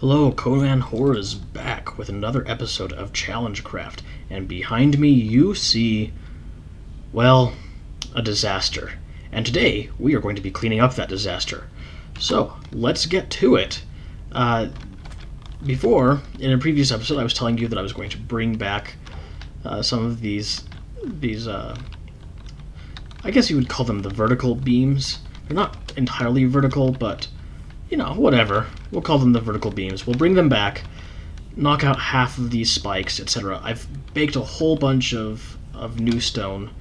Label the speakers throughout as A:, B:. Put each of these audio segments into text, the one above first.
A: Hello, Conan Horror is back with another episode of Challenge Craft, and behind me you see, well, a disaster. And today we are going to be cleaning up that disaster. So, let's get to it. Before, in a previous episode, I was telling you that I was going to bring back some of these, I guess you would call them the vertical beams. They're not entirely vertical, but whatever. We'll call them the vertical beams. We'll bring them back, knock out half of these spikes, etc. I've baked a whole bunch of new stone,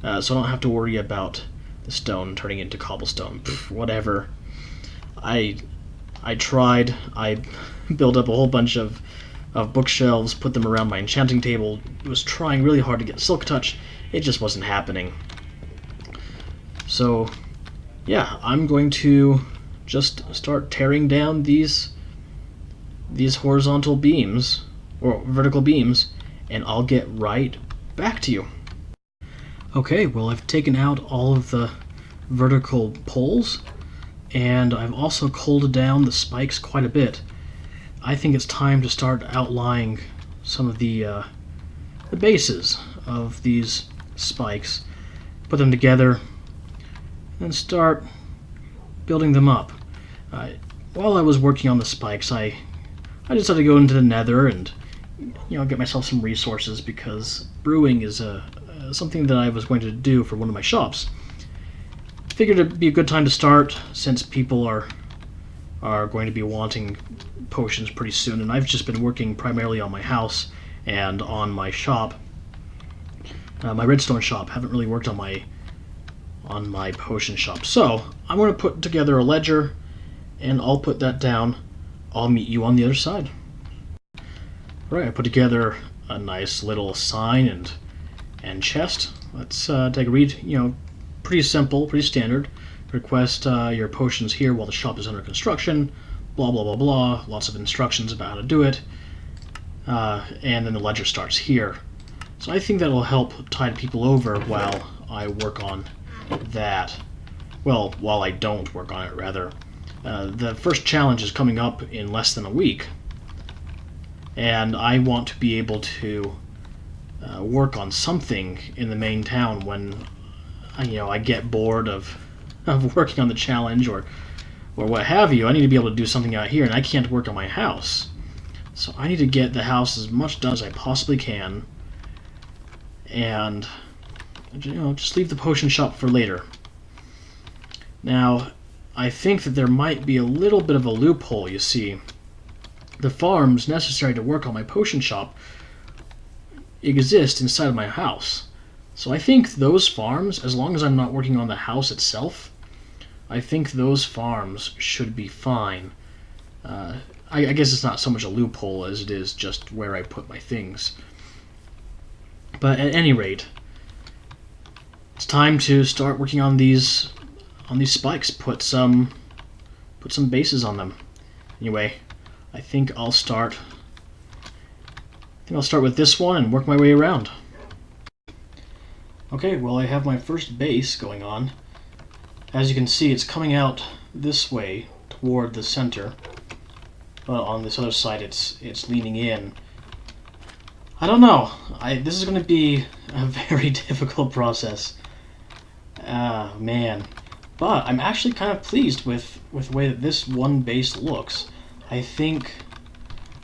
A: so I don't have to worry about the stone turning into cobblestone. Whatever. I tried. I built up a whole bunch of bookshelves, put them around my enchanting table, was trying really hard to get silk touch. It just wasn't happening. So, yeah, I'm going to just start tearing down these horizontal beams, or vertical beams, and I'll get right back to you. Okay, well, I've taken out all of the vertical poles, and I've also coaled down the spikes quite a bit. I think it's time to start outlining some of the bases of these spikes, put them together, and start building them up. While I was working on the spikes, I decided to go into the nether and get myself some resources, because brewing is something that I was going to do for one of my shops. Figured it'd be a good time to start, since people are going to be wanting potions pretty soon, and I've just been working primarily on my house and on my shop, my redstone shop. Haven't really worked on my potion shop. So I'm going to put together a ledger, and I'll put that down. I'll meet you on the other side. Alright, I put together a nice little sign and chest. Let's take a read. Pretty simple, pretty standard. Request your potions here while the shop is under construction. Blah, blah, blah, blah. Lots of instructions about how to do it. And then the ledger starts here. So I think that'll help tide people over while I work on that. Well, while I don't work on it, rather. The first challenge is coming up in less than a week, and I want to be able to work on something in the main town when I get bored of working on the challenge or what have you. I need to be able to do something out here, and I can't work on my house. So I need to get the house as much done as I possibly can, and just leave the potion shop for later. Now, I think that there might be a little bit of a loophole. You see, the farms necessary to work on my potion shop exist inside of my house. So I think those farms, as long as I'm not working on the house itself, I think those farms should be fine. I guess it's not so much a loophole as it is just where I put my things. But at any rate, it's time to start working on these spikes. Put some bases on them. Anyway, I think I'll start with this one and work my way around. Okay, well, I have my first base going on. As you can see, it's coming out this way toward the center. But on this other side, it's leaning in. I don't know. This is going to be a very difficult process. Man. But I'm actually kind of pleased with the way that this one base looks. I think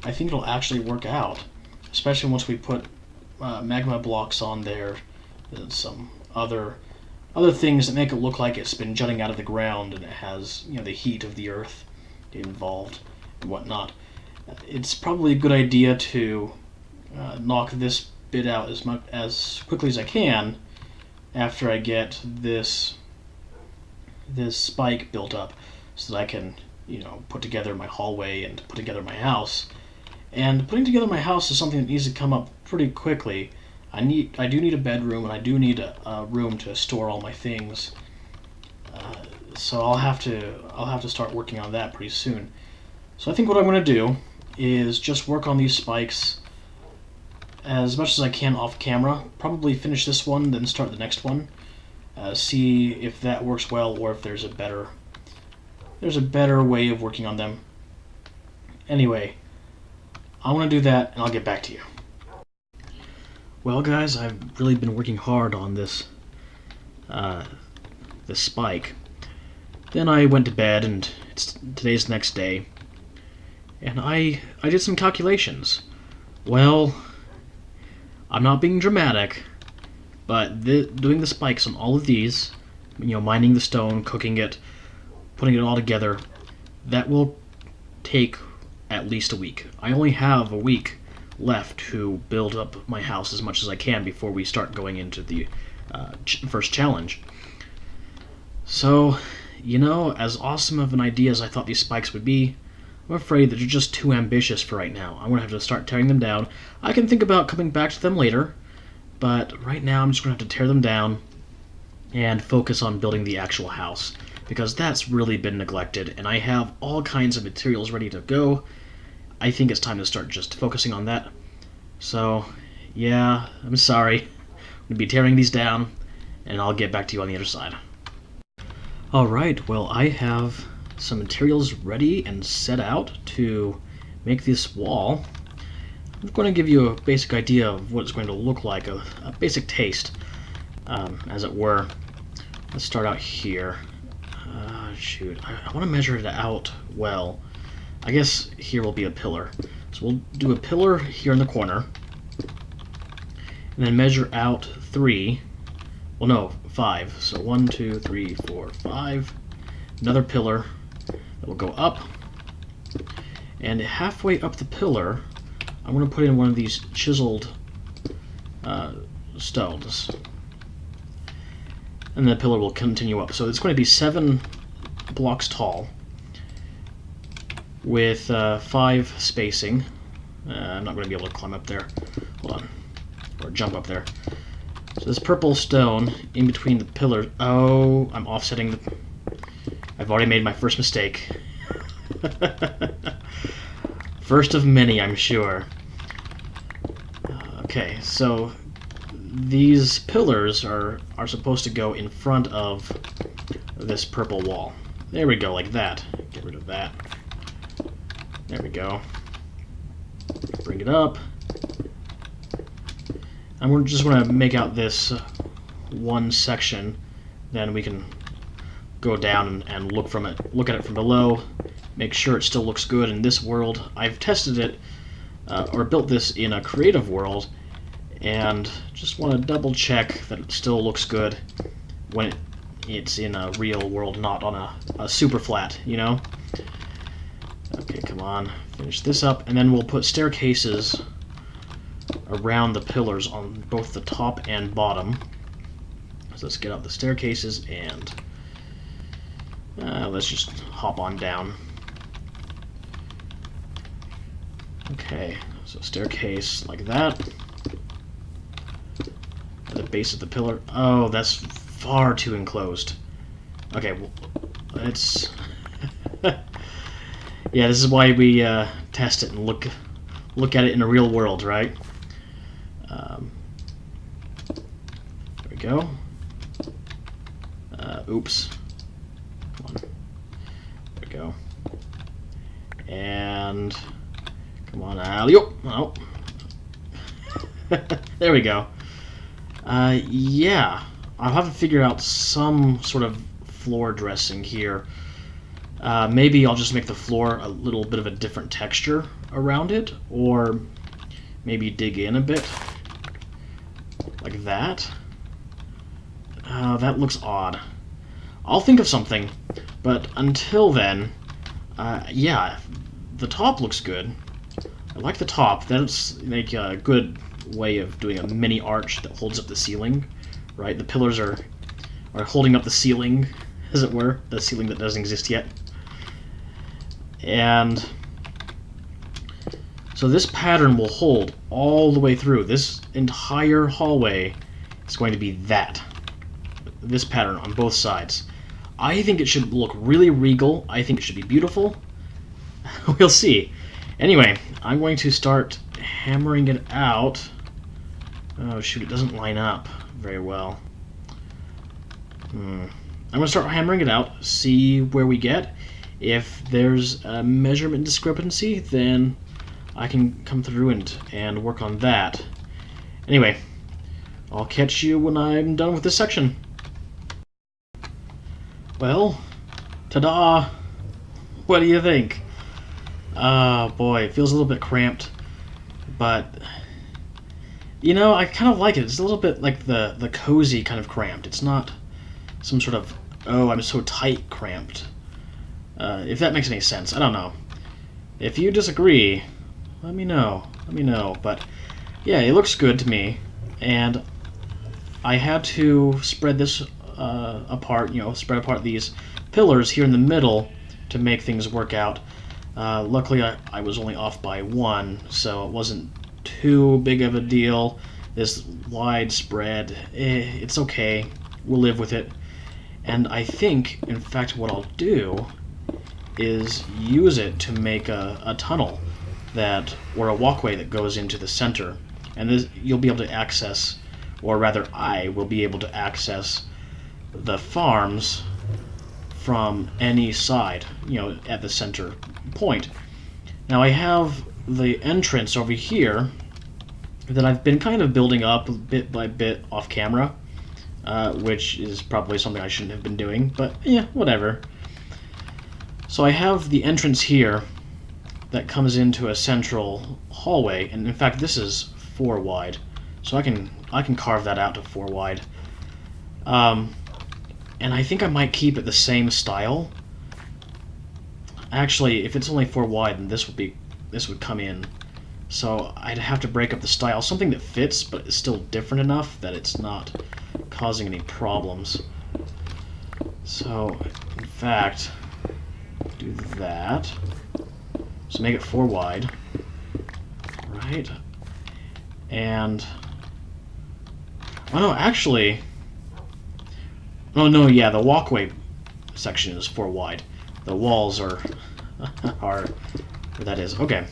A: it'll actually work out, especially once we put magma blocks on there and some other things that make it look like it's been jutting out of the ground and it has the heat of the earth involved and whatnot. It's probably a good idea to knock this bit out as quickly as I can after I get this spike built up, so that I can put together my hallway and put together my house. And putting together my house is something that needs to come up pretty quickly. I do need a bedroom, and I do need a room to store all my things. So I'll have to start working on that pretty soon. So I think what I'm going to do is just work on these spikes as much as I can off camera. Probably finish this one, then start the next one. See if that works well, or if there's a better way of working on them. Anyway, I want to do that, and I'll get back to you. Well, guys, I've really been working hard on this spike. Then I went to bed, and today's the next day, and I did some calculations. Well, I'm not being dramatic, but doing the spikes on all of these, mining the stone, cooking it, putting it all together, that will take at least a week. I only have a week left to build up my house as much as I can before we start going into the first challenge. So, as awesome of an idea as I thought these spikes would be, I'm afraid that they're just too ambitious for right now. I'm going to have to start tearing them down. I can think about coming back to them later, but right now I'm just going to have to tear them down and focus on building the actual house, because that's really been neglected, and I have all kinds of materials ready to go. I think it's time to start just focusing on that. So, yeah, I'm sorry. I'm going to be tearing these down, and I'll get back to you on the other side. Alright, well, I have some materials ready and set out to make this wall. I'm going to give you a basic idea of what it's going to look like, a basic taste, as it were. Let's start out here. Shoot, I want to measure it out well. I guess here will be a pillar. So we'll do a pillar here in the corner, and then measure out 3. Well, no, 5. So 1, 2, 3, 4, 5. Another pillar that will go up, and halfway up the pillar, I'm going to put in one of these chiseled stones, and the pillar will continue up. So it's going to be 7 blocks tall with 5 spacing. I'm not going to be able to climb up there. Hold on. Or jump up there. So this purple stone in between the pillars. Oh, I'm offsetting the... I've already made my first mistake. First of many, I'm sure. Okay, so these pillars are supposed to go in front of this purple wall. There we go, like that. Get rid of that. There we go. Bring it up. And we're just going to make out this one section. Then we can go down and look at it from below. Make sure it still looks good in this world. I've tested it or built this in a creative world, and just want to double check that it still looks good when it's in a real world, not on a super flat, Okay, come on, finish this up, and then we'll put staircases around the pillars on both the top and bottom. So let's get up the staircases, and let's just hop on down. Okay, so staircase like that. At the base of the pillar. Oh, that's far too enclosed. Okay, well, it's... Yeah, this is why we test it and look at it in a real world, right? There we go. Oops. Come on. There we go. And come on, alley-oop. Oh. There we go. Yeah, I'll have to figure out some sort of floor dressing here. Maybe I'll just make the floor a little bit of a different texture around it, or maybe dig in a bit, like that. That looks odd. I'll think of something, but until then, yeah, the top looks good. I like the top. That's like a good way of doing a mini arch that holds up the ceiling, right? The pillars are holding up the ceiling, as it were, the ceiling that doesn't exist yet. And so this pattern will hold all the way through. This entire hallway is going to be this pattern on both sides. I think it should look really regal. I think it should be beautiful. We'll see. Anyway, I'm going to start hammering it out. Oh shoot, it doesn't line up very well. I'm going to start hammering it out, see where we get. If there's a measurement discrepancy, then I can come through and work on that. Anyway, I'll catch you when I'm done with this section. Well, ta-da! What do you think? Oh boy, it feels a little bit cramped, but you know, I kind of like it. It's a little bit like the cozy kind of cramped. It's not some sort of, oh, I'm so tight cramped. If that makes any sense, I don't know. If you disagree, let me know. Let me know. But yeah, it looks good to me, and I had to spread this apart. You know, spread apart these pillars here in the middle to make things work out. Luckily, I was only off by one, so it wasn't too big of a deal. This widespread, it's okay. We'll live with it. And I think, in fact, what I'll do is use it to make a tunnel or a walkway that goes into the center. And this, you'll be able to access, or rather I will be able to access the farms from any side, you know, at the center point. Now I have the entrance over here that I've been kind of building up bit by bit off camera, which is probably something I shouldn't have been doing, but yeah, whatever. So I have the entrance here that comes into a central hallway, and in fact this is 4 wide, so I can carve that out to 4 wide. And I think I might keep it the same style. Actually, if it's only 4 wide, then this would come in. So I'd have to break up the style, something that fits but is still different enough that it's not causing any problems. So, in fact, do that. So make it 4 wide, right? And oh no, actually, oh no, yeah, the walkway section is 4 wide. The walls are where that is. Okay.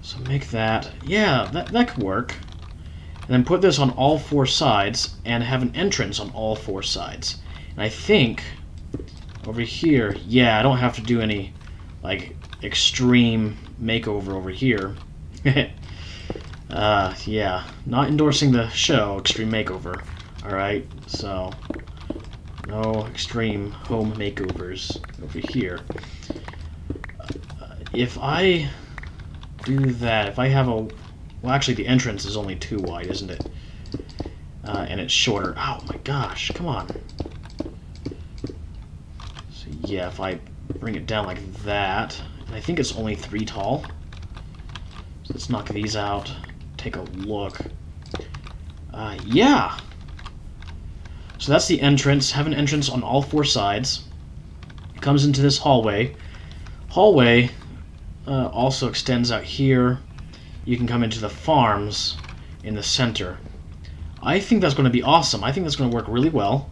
A: So make that, yeah, that could work. And then put this on all 4 sides and have an entrance on all 4 sides. And I think over here, yeah, I don't have to do any like extreme makeover over here. Yeah, not endorsing the show Extreme Makeover. Alright, so no extreme home makeovers over here. If I do that, if I have a, well, actually the entrance is only 2 wide, isn't it? And it's shorter. Oh my gosh, come on. So yeah, if I bring it down like that, and I think it's only 3 tall. So let's knock these out, take a look. Yeah! So that's the entrance. Have an entrance on all 4 sides. It comes into this hallway. Hallway also extends out here. You can come into the farms in the center. I think that's going to be awesome. I think that's going to work really well.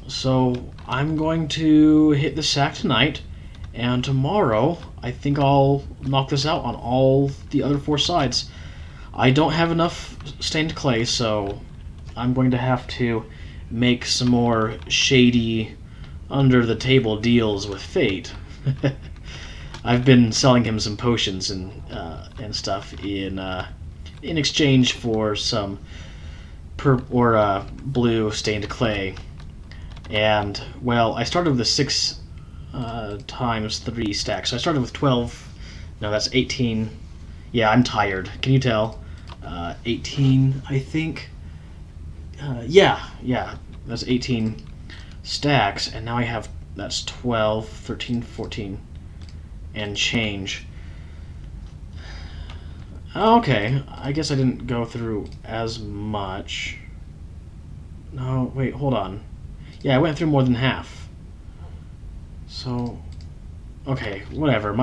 A: So I'm going to hit the sack tonight, and tomorrow I think I'll knock this out on all the other 4 sides. I don't have enough stained clay, so I'm going to have to make some more shady, under-the-table deals with Fate. I've been selling him some potions and stuff in exchange for some blue stained clay. And well, I started with a 6 times 3 stack, so I started with 12. No, that's 18. Yeah, I'm tired. Can you tell? 18, I think. Yeah, that's 18 stacks, and now I have, that's 12, 13, 14, and change. Okay, I guess I didn't go through as much. No, wait, hold on. Yeah, I went through more than half. So, okay, whatever.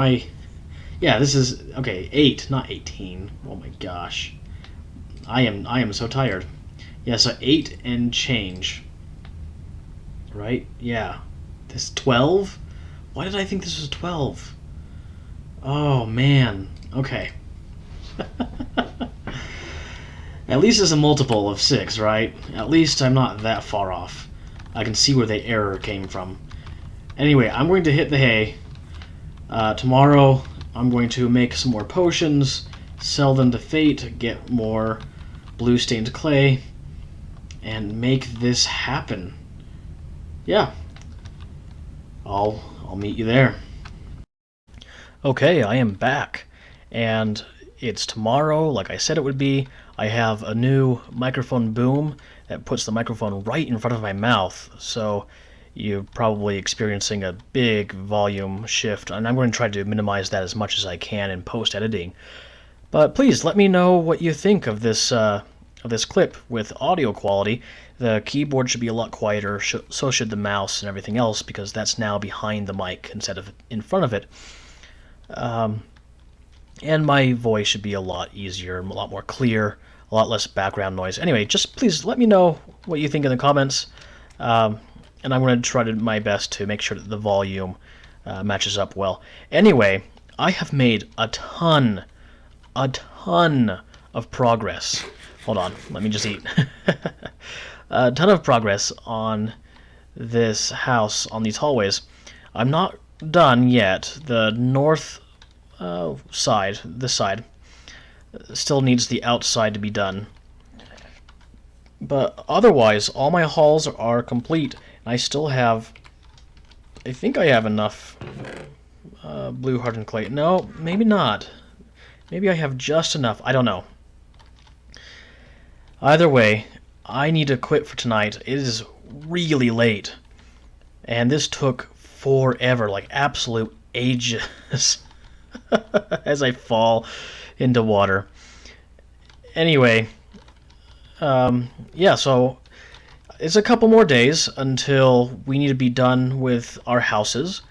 A: Yeah, this is, okay, 8, not 18. Oh my gosh. I am so tired. Yeah, so 8 and change. Right? Yeah. This 12? Why did I think this was 12? Oh, man. Okay. At least it's a multiple of 6, right? At least I'm not that far off. I can see where the error came from. Anyway, I'm going to hit the hay. Tomorrow, I'm going to make some more potions, sell them to Fate, get more blue stained clay, and make this happen. Yeah, I'll meet you there. Okay, I am back, and it's tomorrow, like I said it would be. I have a new microphone boom that puts the microphone right in front of my mouth, so you're probably experiencing a big volume shift, and I'm going to try to minimize that as much as I can in post-editing. But please let me know what you think of this clip with audio quality. The keyboard should be a lot quieter, so should the mouse and everything else, because that's now behind the mic instead of in front of it. And my voice should be a lot easier, a lot more clear, a lot less background noise. Anyway, just please let me know what you think in the comments. And I'm going to try my best to make sure that the volume matches up well. Anyway, I have made a ton of progress. Hold on, let me just eat. A ton of progress on this house, on these hallways. I'm not done yet. The north side, this side, still needs the outside to be done. But otherwise, all my halls are complete. I still have, I think I have enough blue hardened clay. No, maybe not. Maybe I have just enough. I don't know. Either way, I need to quit for tonight. It is really late. And this took forever, like absolute ages, as I fall into water. Anyway, yeah, so it's a couple more days until we need to be done with our houses,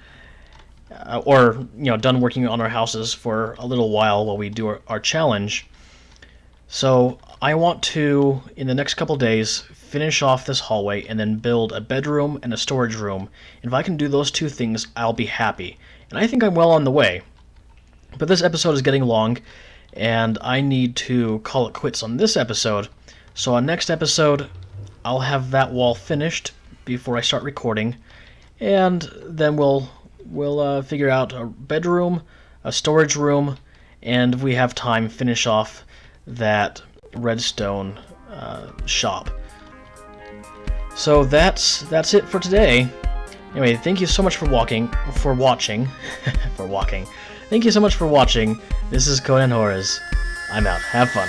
A: or done working on our houses for a little while we do our challenge. So I want to, in the next couple days, finish off this hallway and then build a bedroom and a storage room. And if I can do those two things, I'll be happy. And I think I'm well on the way. But this episode is getting long, and I need to call it quits on this episode. So on next episode, I'll have that wall finished before I start recording, and then we'll figure out a bedroom, a storage room, and if we have time, finish off that redstone shop. So that's it for today. Anyway, thank you so much for watching. Thank you so much for watching. This is Conan Horrors. I'm out. Have fun.